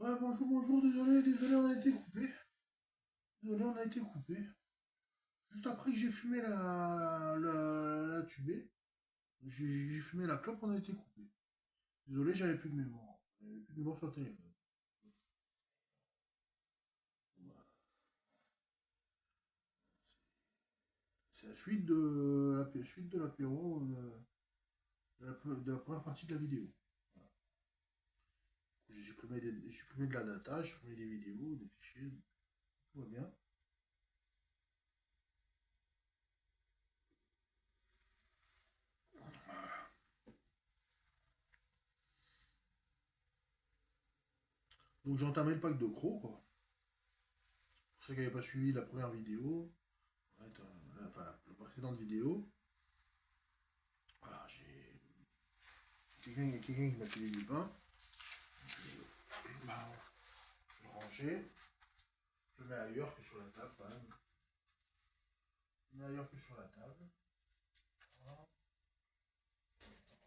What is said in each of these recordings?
Ouais, bonjour, bonjour, désolé, on a été coupé. Désolé, on a été coupé. Juste après que j'ai fumé la tubée, j'ai fumé la clope, on a été coupé. Désolé, j'avais plus de mémoire. J'avais plus de mémoire sur le téléphone. Voilà. C'est la suite de l'apéro de la première partie de la vidéo. Voilà. J'ai supprimé de la data, j'ai supprimé des vidéos, des fichiers, tout va bien. Donc j'ai entamé le pack de crocs, quoi. Pour ceux qui n'avaient pas suivi la première vidéo, ouais, enfin la précédente vidéo, voilà, j'ai quelqu'un qui m'a filé du pain. Bah, je le rangeais, je le mets ailleurs que sur la table quand même. Je le mets ailleurs que sur la table. Voilà.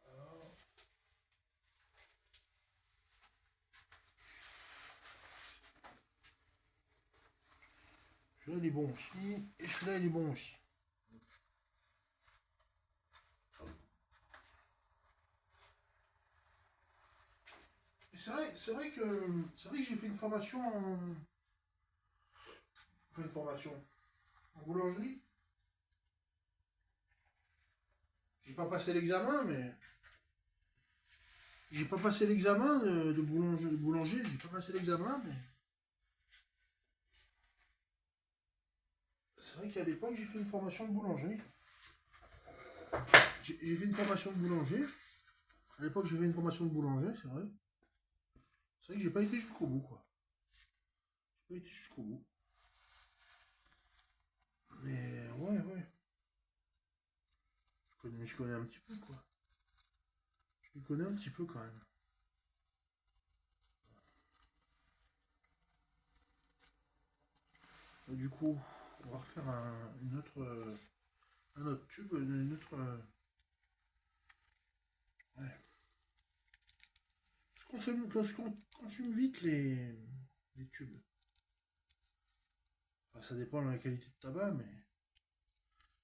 Voilà. Celui-là il est bon aussi, et celui-là il est bon aussi. Et c'est vrai que j'ai fait une formation enfin une formation en boulangerie. J'ai pas passé l'examen, mais j'ai pas passé l'examen de boulanger, j'ai pas passé l'examen, mais c'est vrai qu'à l'époque j'ai fait une formation de boulanger. J'ai fait une formation de boulanger. À l'époque j'ai fait une formation de boulanger, c'est vrai. C'est vrai que j'ai pas été jusqu'au bout, quoi. J'ai pas été jusqu'au bout. Mais ouais, ouais. Je connais un petit peu, quoi. Je les connais un petit peu quand même. Du coup, on va refaire un autre tube, une autre. Ouais. Consomme vite les tubes. Enfin, ça dépend de la qualité de tabac, mais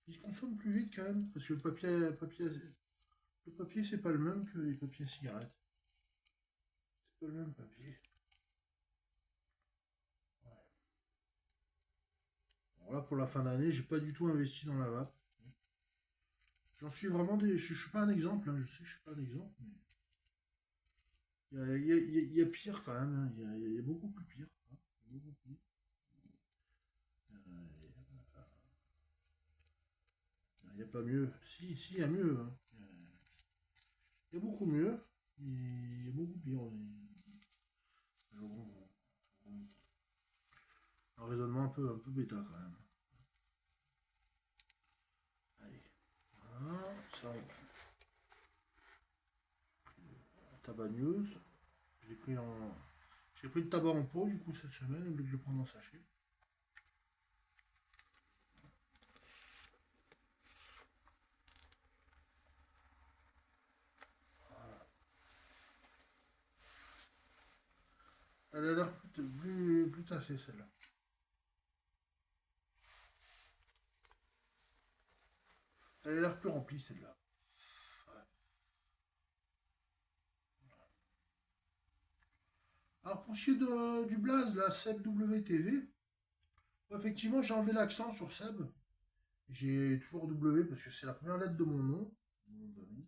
ils se consomment plus vite quand même, parce que le papier c'est pas le même que les papiers à cigarettes. C'est pas le même papier. Ouais. Alors là, pour la fin d'année, j'ai pas du tout investi dans la vape. J'en suis vraiment des. Je suis pas un exemple, hein, je sais que je suis pas un exemple, mais il y a pire quand même, hein, il y a beaucoup plus pire, hein, beaucoup plus. Il n'y a pas mieux. Si, il y a mieux, hein. Il y a beaucoup mieux, mais il y a beaucoup pire. Un raisonnement un peu bêta quand même. Allez, voilà, ça, tabac news. J'ai pris en. J'ai pris le tabac en pot du coup cette semaine au lieu de le prendre en sachet. Elle a l'air plus tassée celle-là. Elle a l'air plus remplie celle-là. Ouais. Alors pour ce qui est du blaze, la Seb WTV, effectivement j'ai enlevé l'accent sur Seb. J'ai toujours W parce que c'est la première lettre de mon nom. Mon nom de famille.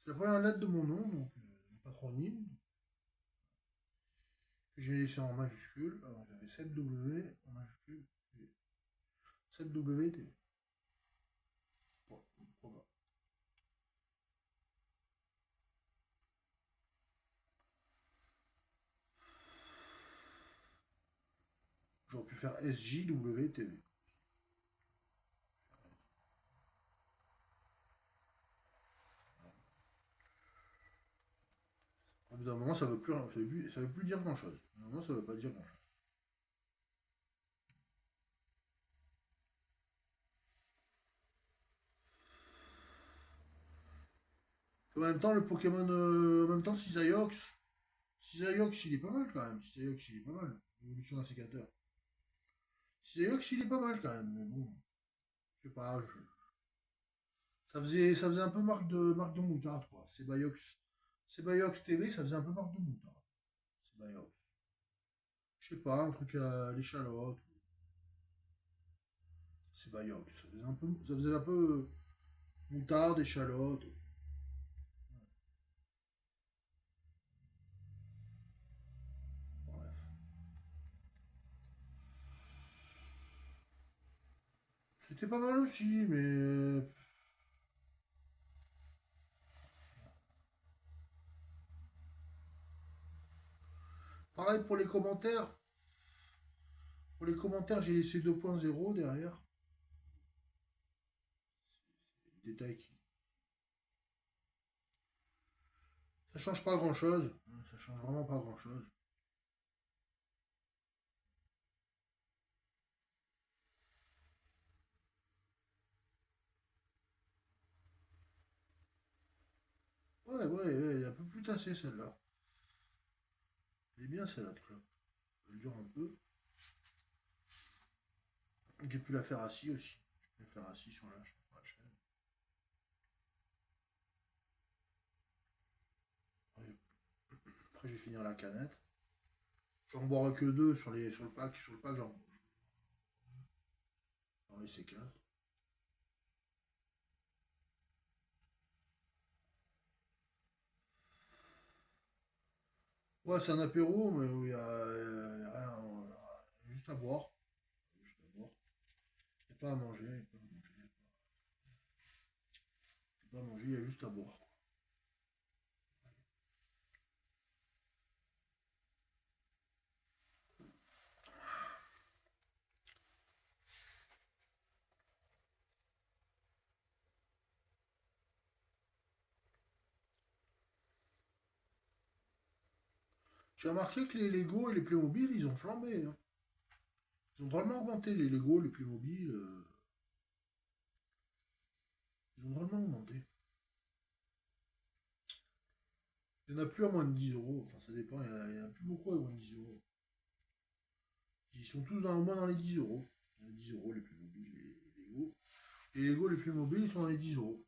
C'est la première lettre de mon nom, donc patronyme, que j'ai laissé en majuscule. Alors j'avais 7W en majuscule et 7W. Bon, voilà. J'aurais pu faire SJWTV. Au bout d'un moment, ça veut plus dire grand-chose. Au bout d'un moment, ça veut pas dire grand-chose. En même temps, le Pokémon, en même temps, Cisaiox, Cisaiox, il est pas mal quand même. Cisaiox, il est pas mal. Évolution d'un sécateur. Cisaiox, il est pas mal quand même. Mais bon, je sais pas. Ça faisait un peu marque de moutarde, quoi. C'est Bayox TV, ça faisait un peu marque de moutarde. C'est Bayox. Je sais pas, un truc à l'échalote. C'est Bayox. Ça faisait un peu moutarde, échalote. Bref. C'était pas mal aussi, mais pareil pour les commentaires. Pour les commentaires, j'ai laissé 2.0 derrière. Détail qui. Ça change pas grand chose. Ça change vraiment pas grand chose. Ouais, ouais, ouais, elle est un peu plus tassée celle-là. Elle est bien celle-là de clope. Elle dure un peu. J'ai pu la faire assis aussi. J'ai pu la faire assis sur la chaîne. Après, je vais finir la canette. J'en boirai que deux sur le pack. Sur le pack, j'en laisser 4. Ouais, c'est un apéro, mais où il y a rien. Juste à boire. Juste à boire. Il n'y a pas à manger. Il n'y a pas à manger. Il n'y a pas à manger, il y a juste à boire. J'ai remarqué que les Lego et les Playmobil, ils ont flambé, hein. Ils ont drôlement augmenté les Lego, les Playmobil. Ils ont drôlement augmenté. Il n'y en a plus à moins de 10 euros. Enfin, ça dépend. Il y en a plus beaucoup à moins de 10 euros. Ils sont tous au moins dans les 10 euros. Il y en a 10 euros les Playmobil, les Lego. Les Lego les plus mobiles, ils sont dans les 10 euros.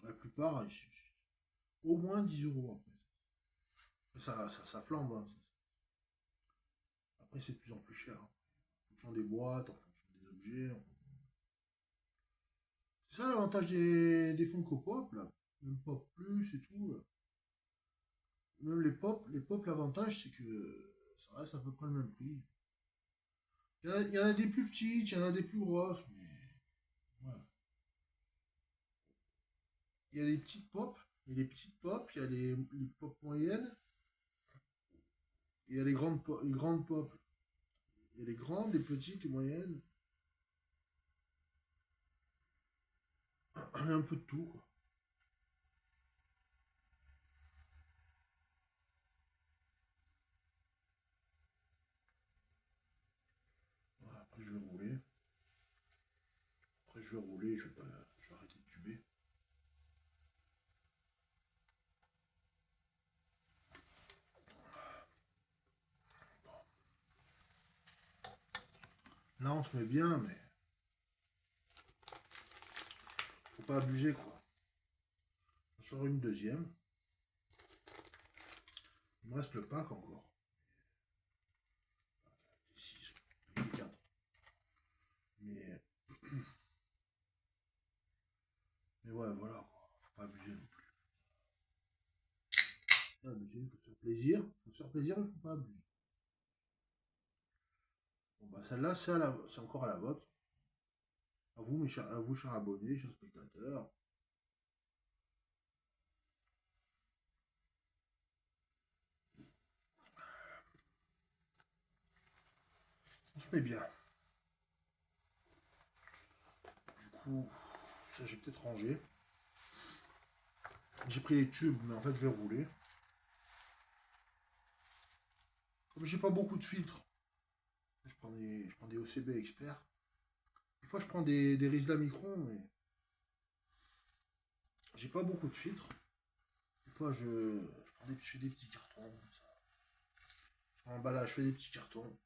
La plupart, au moins 10 euros après. Ça flambe, hein. Après, c'est de plus en plus cher, hein. En fonction des boîtes, en fonction des objets. C'est ça l'avantage des Funko Pop, là. Même Pop Plus et tout, là. Même les pop, l'avantage, c'est que ça reste à peu près le même prix. Il y en a des plus petites, il y en a des plus grosses, mais voilà. Il y a des petites pop, il y a des petites pop, il y a les pop moyennes, et il y a les grandes pop. Il y a les grandes, les petites, les moyennes, il y a un peu de tout, quoi. Voilà, après, je vais rouler. Après, je vais rouler, je vais arrêter de tuber. Là, on se met bien, mais faut pas abuser, quoi. On sort une deuxième. Il me reste le pack encore. 6, 4. Mais, mais ouais, voilà, quoi. Faut pas abuser non plus. Faut pas abuser, faut se faire plaisir. Faut se faire plaisir, il faut pas abuser. Bon, bah, celle-là, c'est encore à la vôtre. À vous, chers abonnés, chers spectateurs. On se met bien. Du coup, ça, j'ai peut-être rangé. J'ai pris les tubes, mais en fait, je vais rouler. Comme j'ai pas beaucoup de filtres, je prends des OCB experts. Des fois, je prends des Rizla Micron, mais j'ai pas beaucoup de filtres. fois, je fais des petits cartons, comme ça. Sur l'emballage, je fais des petits cartons.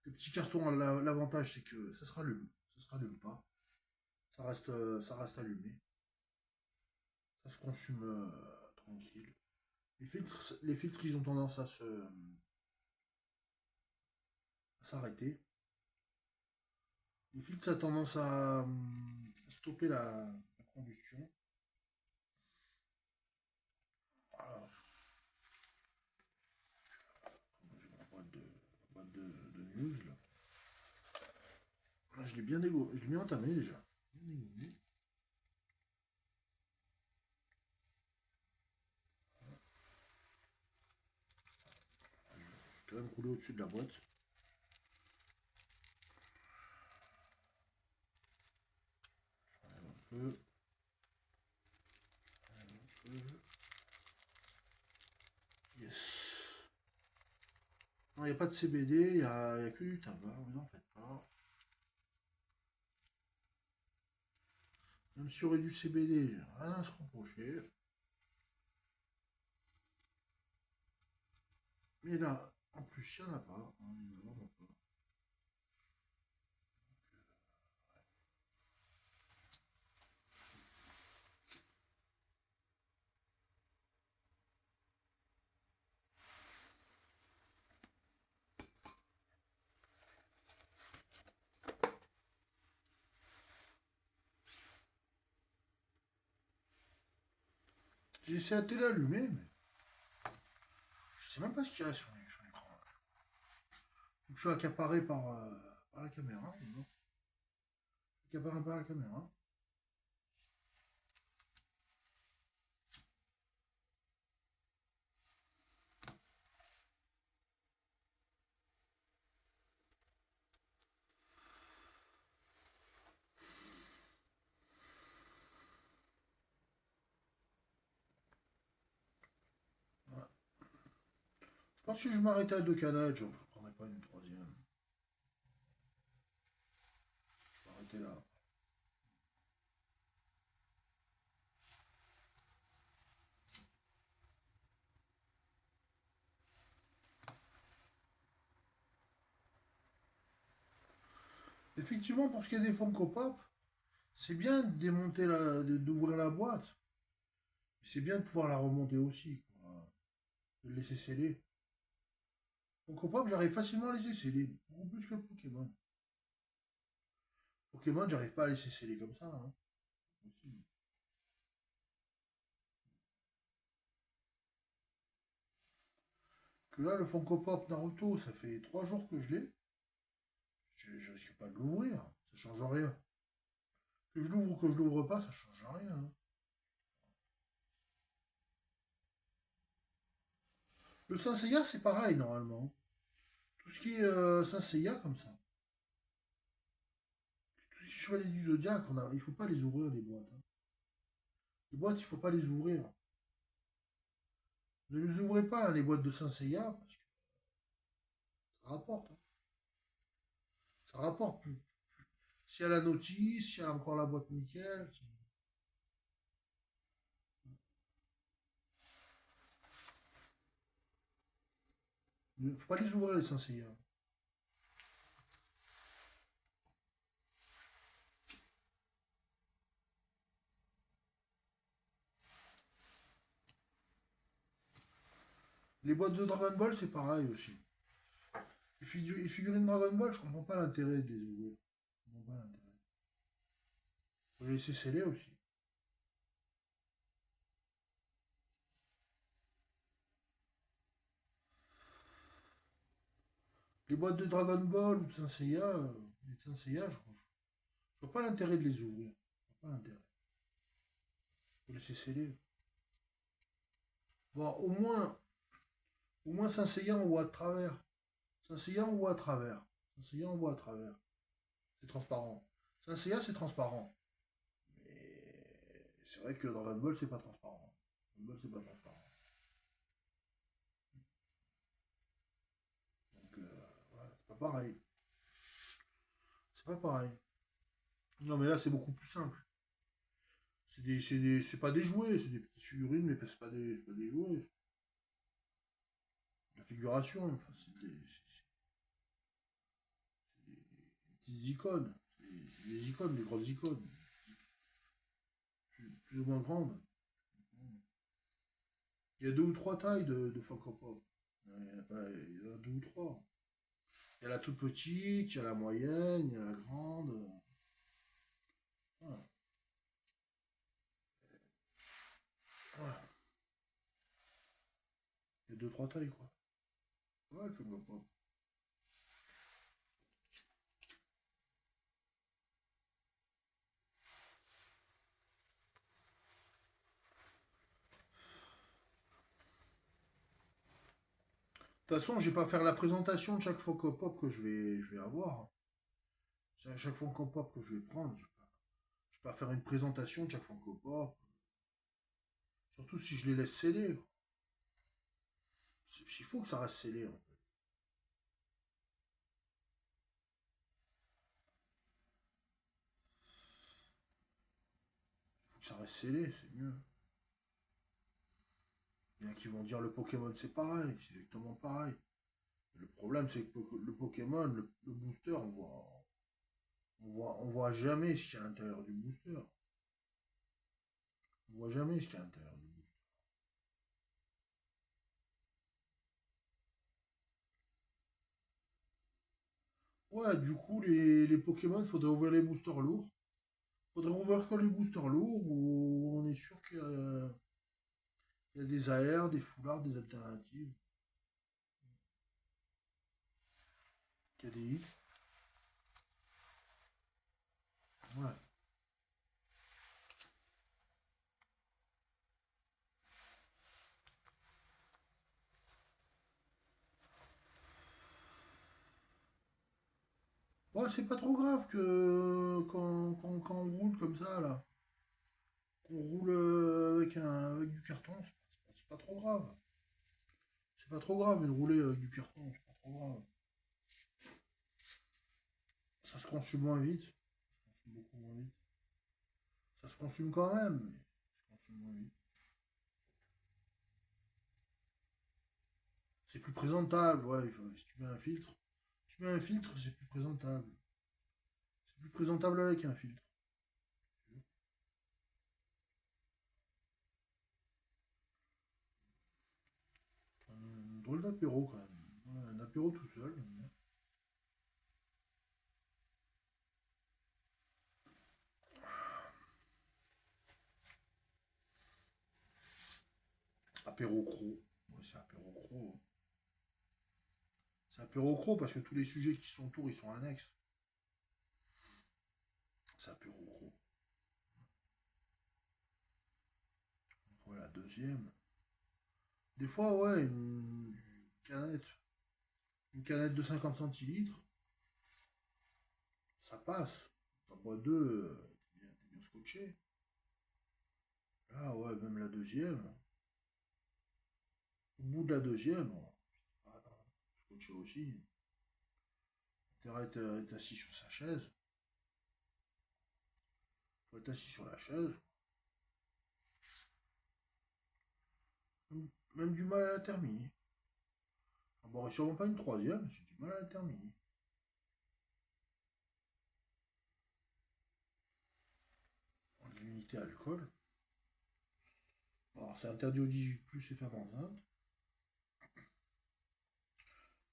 Le petit carton, l'avantage, c'est que ça se rallume. Ça se rallume pas. Ça reste allumé. Ça se consume tranquille. Les filtres, ils ont tendance à s'arrêter. Les filtres, ça a tendance à stopper la combustion. Voilà. J'ai ma boîte de news là. Là, je l'ai bien entamé déjà. Bien dégouliné. Je vais quand même rouler au-dessus de la boîte. Un peu. Un peu. Yes. Non, il n'y a pas de CBD, il n'y a que du tabac, vous en faites pas. Même s'il y aurait du CBD, rien à se reprocher. Mais là, en plus, il n'y en a pas. Il n'y en a vraiment pas. J'ai essayé la télé allumée, mais je sais même pas ce qu'il y a sur l'écran. Je suis accaparé par la caméra. Accaparé par la caméra. Voilà. Je pense que si je m'arrêtais à 2 canettes, je ne prendrais pas une troisième. Je m'arrêtais là. Effectivement, pour ce qui est des Funko Pop, c'est bien de démonter d'ouvrir la boîte. C'est bien de pouvoir la remonter aussi, quoi. De le laisser sceller. Funko Pop, j'arrive facilement à laisser sceller. Beaucoup plus que le Pokémon. Pokémon, j'arrive pas à laisser sceller comme ça. Hein. Que là, le Funko Pop Naruto, ça fait 3 jours que je l'ai. Je risque pas de l'ouvrir. Ça change rien. Que je l'ouvre ou que je l'ouvre pas, ça change rien. Hein. Le Saint Seiya, c'est pareil normalement. Tout ce qui est Saint Seiya comme ça. Tout ce qui est Chevalier du Zodiac, il faut pas les ouvrir les boîtes. Hein. Les boîtes, il faut pas les ouvrir. Ne les ouvrez pas, hein, les boîtes de Saint Seiya, parce que ça rapporte. Hein. Ça rapporte plus. S'il y a la notice, s'il y a encore la boîte nickel. Il ne faut pas les ouvrir les Saint Seiya. Les boîtes de Dragon Ball, c'est pareil aussi. Les figurines Dragon Ball, je comprends pas l'intérêt de les ouvrir. Je comprends pas l'intérêt. Faut les laisser sceller aussi. Les boîtes de Dragon Ball ou de Saint Seiya, je vois pas l'intérêt de les ouvrir. Je vois pas l'intérêt. Faut laisser sceller. Bon, au moins Saint Seiya, on voit à travers. Saint Seiya, on voit à travers. Saint Seiya, on voit à travers. C'est transparent. Saint Seiya, c'est transparent. Mais c'est vrai que Dragon Ball, c'est pas transparent. Dragon Ball, c'est pas transparent. Donc, ouais, c'est pas pareil. C'est pas pareil. Non, mais là, c'est beaucoup plus simple. C'est pas des jouets, c'est des petites figurines, mais c'est pas des jouets. La figuration, enfin, c'est des petites icônes. C'est des icônes, des grosses icônes, plus ou moins grandes. Il y a deux ou trois tailles de Funko Pop. Il y en a deux ou trois. Il y a la toute petite, il y a la moyenne, il y a la grande. Voilà. Voilà. Il y a deux, trois tailles, quoi. Ouais, le Funko Pop. De toute façon, je vais pas faire la présentation de chaque Funko Pop que je vais avoir. C'est à chaque Funko Pop que je vais prendre. Je vais pas faire une présentation de chaque Funko Pop. Surtout si je les laisse sceller. Il faut que ça reste scellé, en fait. Il faut que ça reste scellé, c'est mieux. Il y en a qui vont dire le Pokémon c'est pareil, c'est exactement pareil. Le problème c'est que le Pokémon, le booster, on voit jamais ce qu'il y a à l'intérieur du booster. On voit jamais ce qu'il y a à l'intérieur du booster. Ouais, du coup, les Pokémon, il faudrait ouvrir les boosters lourds. Faudrait ouvrir que les boosters lourds où on est sûr qu'il y a des AR, des foulards, des alternatives, qu'il y a des hits. Ouais. Ouais, c'est pas trop grave que quand on roule comme ça, là. Qu'on roule avec du carton, c'est pas trop grave. C'est pas trop grave de rouler avec du carton, c'est pas trop grave. Ça se consume moins vite. Ça se consume beaucoup moins vite. Ça se consume quand même, mais ça se consume moins vite. C'est plus présentable, ouais. Si tu mets un filtre, c'est plus présentable. C'est plus présentable avec un filtre. Un drôle d'apéro quand même. Ouais, un apéro tout seul. Apéro cro. Ouais, c'est apéro cro. C'est apéro cro parce que tous les sujets qui sont autour, ils sont annexes. C'est apéro cro. Voilà, deuxième. Des fois, ouais, canette, une canette de 50 centilitres, ça passe. T'en bois deux, t'es bien scotché. Là, ouais, même la deuxième. Au bout de la deuxième, voilà, scotché aussi. Intérêt est assis sur sa chaise. Faut être assis sur la chaise. Même du mal à la terminer. J'en boirai sûrement pas une troisième, j'ai du mal à la terminer. L'unité alcool. Alors, c'est interdit aux 18+, et femmes enceintes.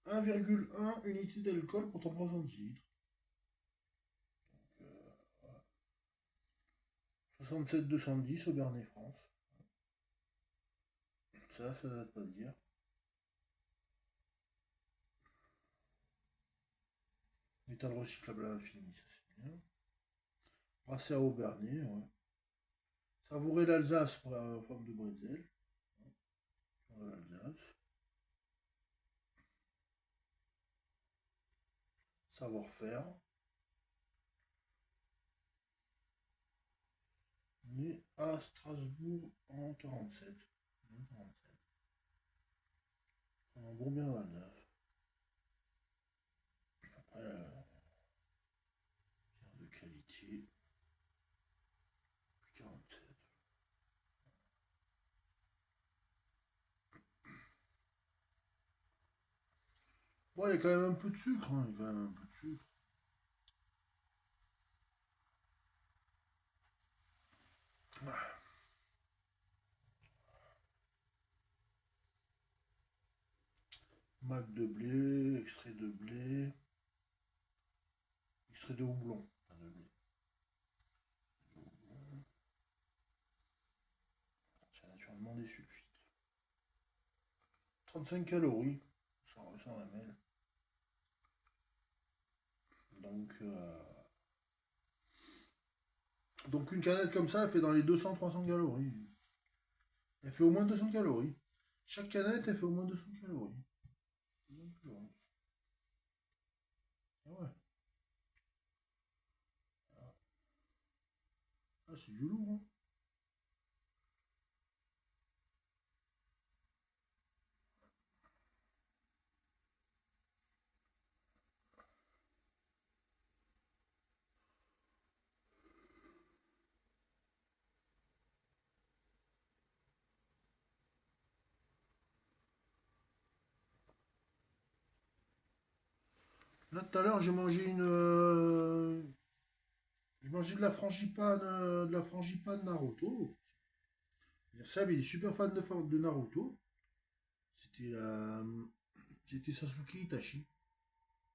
1,1 unité d'alcool pour 3 centilitres. 67 210 au Bernet France. Ça date pas de dire. Métal recyclable à l'infini, ça c'est bien. Brassé à Aubernais, ouais. Savourer l'Alsace en forme de bretzel. L'Alsace. Savoir-faire. Né à Strasbourg en 47. En 47. En Bourbien l'Alsace. Après, bière de qualité. 47. Ouais, il y a quand même un peu de sucre, hein, il y a quand même un peu de sucre. Mac de blé, extrait de houblon, pas de blé. C'est naturellement des sulfites. 35 calories, 100 ml. Donc, donc une canette comme ça, elle fait dans les 200-300 calories. Elle fait au moins 200 calories. Chaque canette, elle fait au moins 200 calories. 200 calories. Ah ouais. Ah, c'est du lourd, hein. Là, tout à l'heure, j'ai mangé de la frangipane Naruto. Sab, il est super fan de Naruto. C'était la, c'était Sasuke Itachi.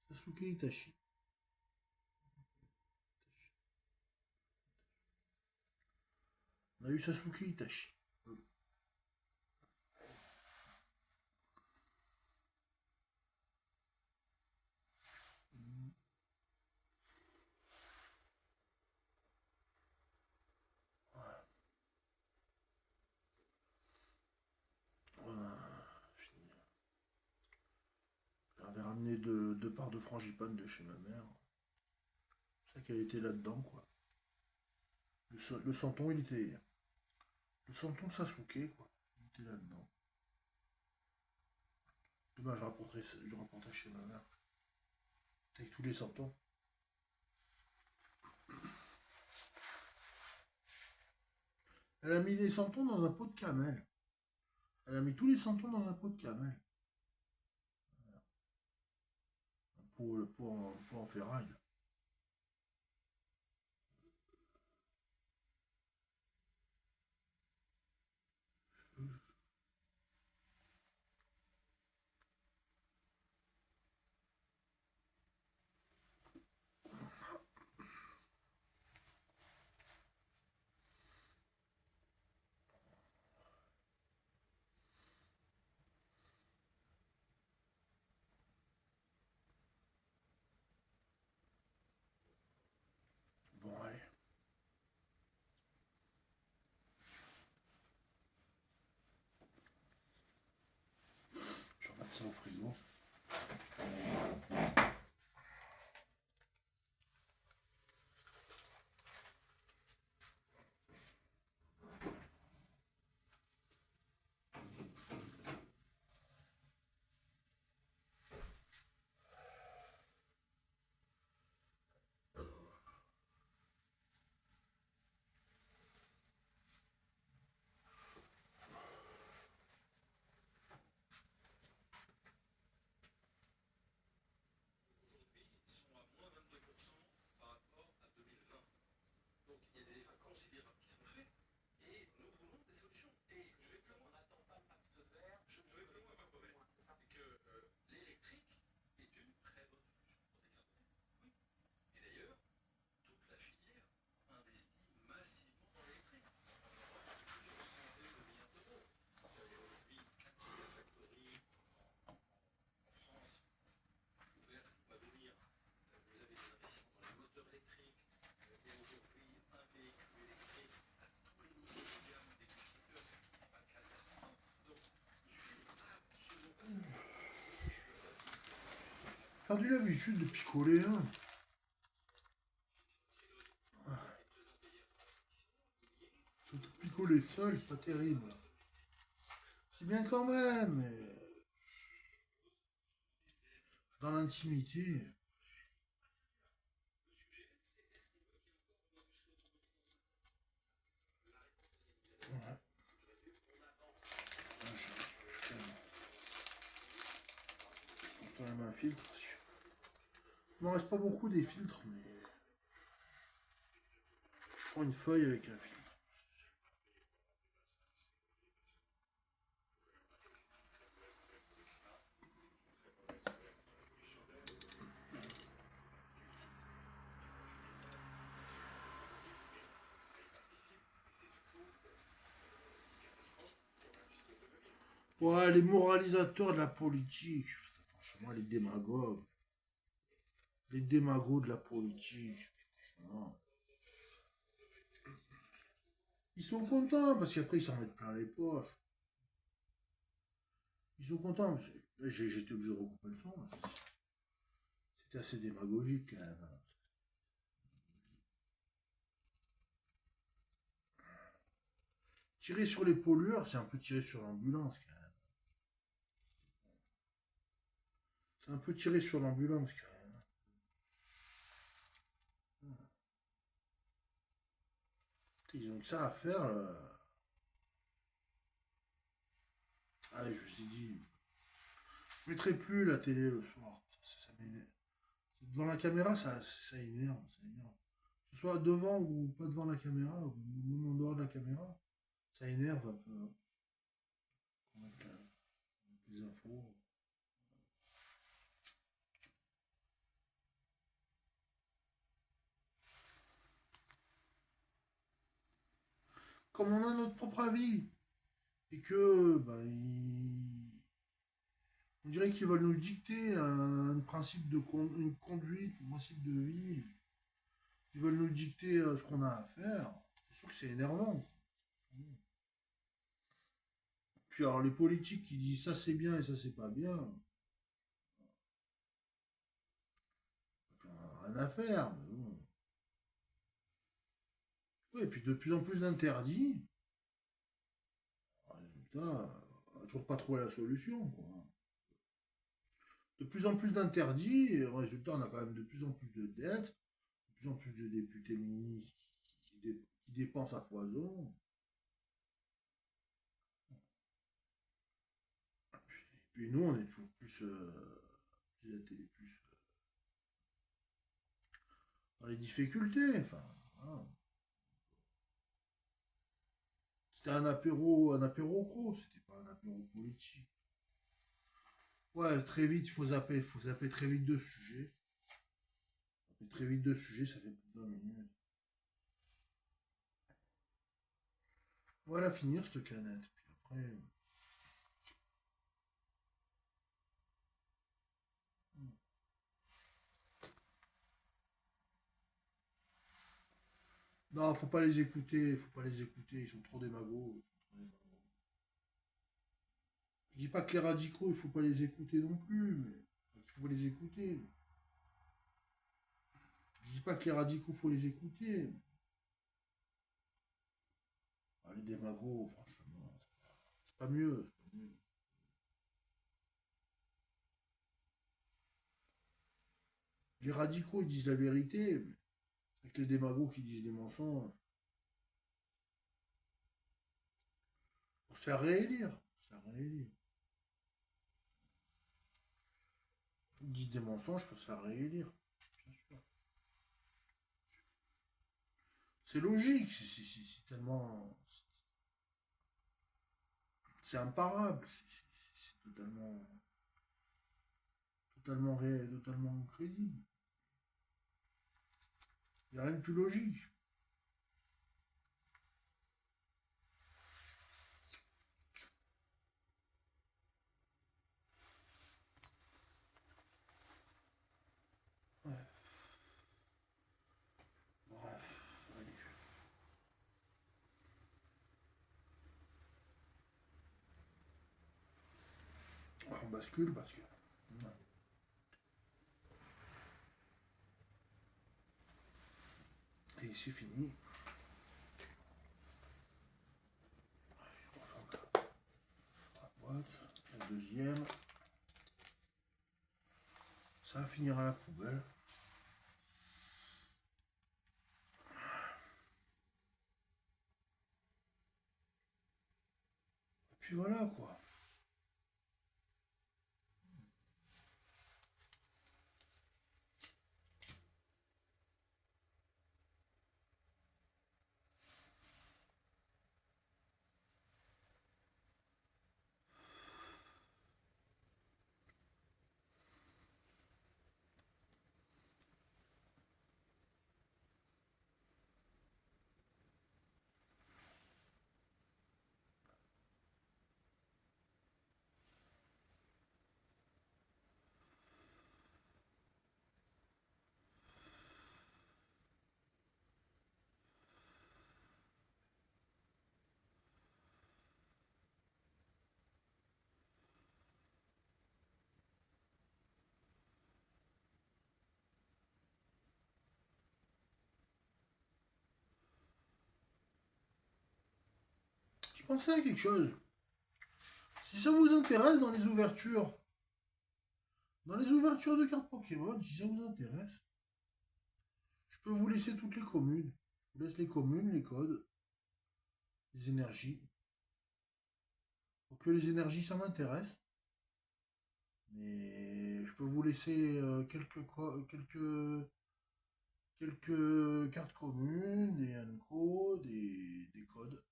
Sasuke Itachi. On a eu Sasuke Itachi. J'avais ramené deux parts de frangipane de chez ma mère. C'est ça qu'elle était là-dedans, quoi. Le santon, il était. Le santon Sasuke, quoi. Il était là-dedans. Demain, je rapporterai chez ma mère. Avec tous les santons. Elle a mis les santons dans un pot de camel. Elle a mis tous les santons dans un pot de camel. Pour en ferraille. Bon, allez. Je vais remettre ça au frigo. J'ai perdu l'habitude de picoler, hein. Picoler seul, c'est pas terrible. C'est bien quand même, mais dans l'intimité. Ouais. quand même un filtre. Il m'en reste pas beaucoup des filtres, mais je prends une feuille avec un filtre. Ouais, les moralisateurs de la politique. Franchement, les démagogues. Les démagogues de la politique. Franchement. Ils sont contents parce qu'après ils s'en mettent plein les poches. Ils sont contents. J'étais obligé de recouper le son. C'était assez démagogique quand même. Tirer sur les pollueurs, c'est un peu tirer sur l'ambulance quand même. C'est un peu tirer sur l'ambulance quand même. Ils ont que ça à faire. Ah, je me suis dit, je mettrai plus la télé le soir. Ça m'énerve. Devant la caméra, ça énerve. Ça énerve. Que ce soit devant ou pas devant la caméra, ou même en dehors de la caméra, ça énerve un peu. Hein. Avec les infos. Comme on a notre propre avis, et que bah, on dirait qu'ils veulent nous dicter un principe une conduite, un principe de vie. Ils veulent nous dicter ce qu'on a à faire. C'est sûr que c'est énervant. Puis alors les politiques qui disent ça c'est bien et ça c'est pas bien, rien à faire. Mais bon. Oui, et puis de plus en plus d'interdits. Résultat, on n'a toujours pas trouvé la solution. Quoi. De plus en plus d'interdits, et résultat, on a quand même de plus en plus de dettes, de plus en plus de députés ministres qui dépensent à foison. Puis nous, on est toujours plus dans les difficultés. Enfin, voilà. C'était un apéro gros, c'était pas un apéro politique. Ouais, très vite, il faut zapper très vite de sujets. Zapper très vite de sujets, ça fait plus de 20 minutes. Voilà, finir cette canette. Puis après. Non, faut pas les écouter, faut pas les écouter, ils sont trop démagos. Je dis pas que les radicaux, il faut pas les écouter non plus, mais il faut les écouter. Je dis pas que les radicaux, faut les écouter. Ah, les démagos, franchement, c'est pas mieux. C'est pas mieux. Les radicaux, ils disent la vérité, mais avec les démagos qui disent des mensonges, pour se faire réélire. Pour se faire réélire. Ils disent des mensonges pour se faire réélire. Bien sûr. C'est logique, c'est tellement. C'est imparable. C'est totalement réel, totalement crédible. Il n'y a rien de plus logique. Ouais, bref, allez. On bascule parce que. Ouais. Et c'est fini. On va faire la boîte. La deuxième. Ça va finir à la poubelle. Et puis voilà quoi. pensais à quelque chose. Si ça vous intéresse dans les ouvertures de cartes Pokémon, si ça vous intéresse, je peux vous laisser toutes les communes. Je vous laisse les communes, les codes, les énergies. Donc les énergies, ça m'intéresse. Mais je peux vous laisser quelques cartes communes, des Anko, des codes.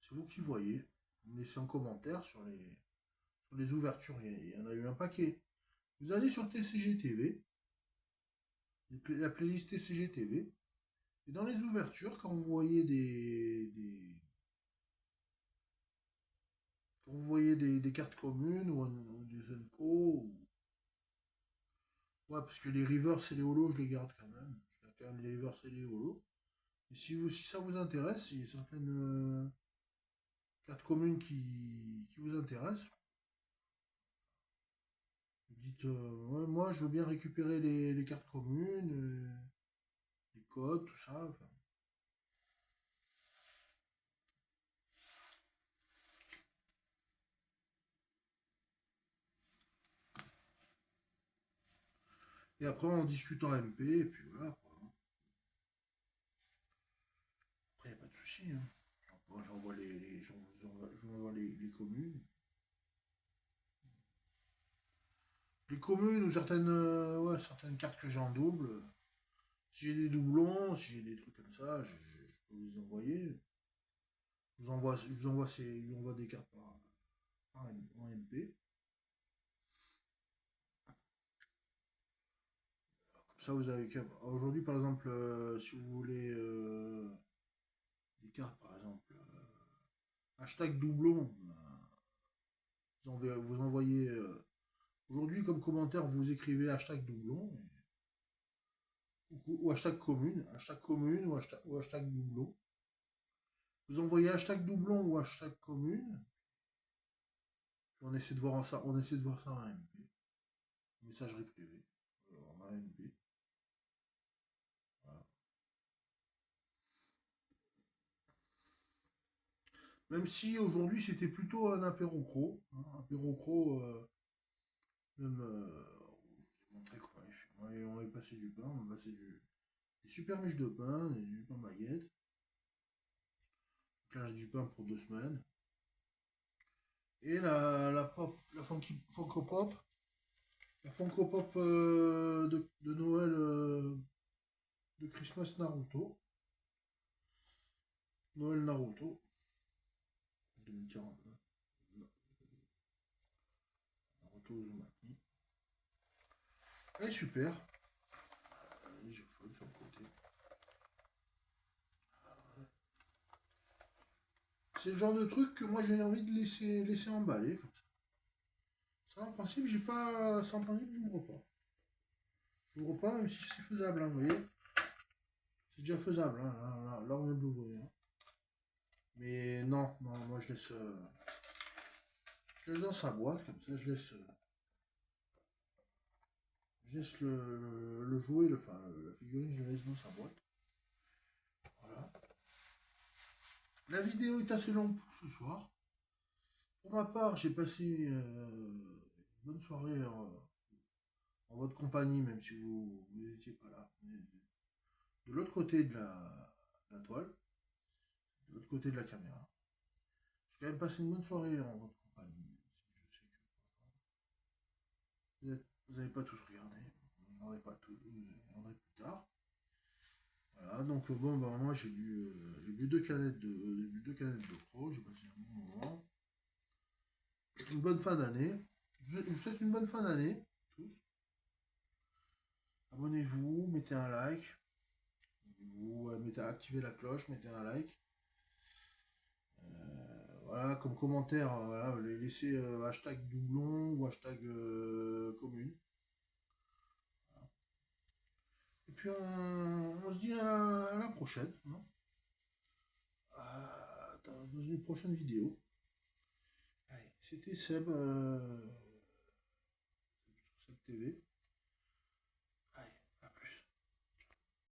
C'est vous qui voyez. Vous me laissez en commentaire sur les ouvertures. Il y en a eu un paquet. Vous allez sur TCG TV, la playlist TCG TV, et dans les ouvertures, quand vous voyez quand vous voyez des cartes communes ou des Zenko, ouais, parce que les rivers et les holos, je les garde quand même. Je garde quand même les rivers et les holos. Et si ça vous intéresse, il y a certaines cartes communes qui vous intéressent, vous dites, ouais, moi je veux bien récupérer les cartes communes, les codes, tout ça. Enfin. Et après on discute en MP, et puis voilà, quoi. Après, il n'y a pas de souci. Hein. J'envoie les communes. Les communes ou ouais, certaines cartes que j'ai en double. Si j'ai des doublons, si j'ai des trucs comme ça, je peux vous les envoyer. Je vous envoie des cartes en MP. Comme ça, vous avez. Aujourd'hui, par exemple, si vous voulez des cartes, par exemple, hashtag doublon, vous envoyez. Aujourd'hui, comme commentaire, vous écrivez hashtag doublon ou hashtag commune ou hashtag doublon. Vous envoyez hashtag doublon ou hashtag commune. On essaie de voir ça, en MP. Messagerie privée. En AMP. Voilà. Même si aujourd'hui c'était plutôt un apéro cro. Hein, apéro cro, même. Je vais montrer comment il fait. On est passé du pain, on va passer des super miches de pain, du pain baguette. Donc là j'ai du pain pour 2 semaines. Et la Funko Pop. La Funko Pop de Noël de Christmas Naruto. Noël Naruto. 2040. Naruto Uzumaki. Elle est super. Je fais sur le côté. C'est le genre de truc que moi j'ai envie de laisser emballer. Ça, en principe, j'ai pas. Ça, en principe, je n'ouvre pas. Je n'ouvre pas, même si c'est faisable, hein, vous voyez. C'est déjà faisable, hein, là, on vient de l'ouvrir. Hein. Mais non, moi je laisse dans sa boîte, comme ça, je laisse le jouet, enfin, la figurine, je la laisse dans sa boîte. Voilà. La vidéo est assez longue pour ce soir. Pour ma part, j'ai passé une bonne soirée en votre compagnie, même si vous n'étiez pas là. De l'autre côté de la toile, de l'autre côté de la caméra. J'ai quand même passé une bonne soirée en votre compagnie. Je sais que vous n'avez pas tous regardé. Vous n'en avez pas tous, vous en aurez plus tard. Voilà, donc bon, bah, moi j'ai bu 2 canettes de pro, j'ai passé un bon moment. Une bonne fin d'année. Je vous souhaite une bonne fin d'année, tous. Abonnez-vous, mettez un like. Vous activez la cloche, mettez un like. Voilà, comme commentaire, voilà, laissez hashtag doublon ou hashtag commune. Voilà. Et puis on se dit à la prochaine. Hein, dans une prochaine vidéo. Allez, c'était Seb sur Seb TV.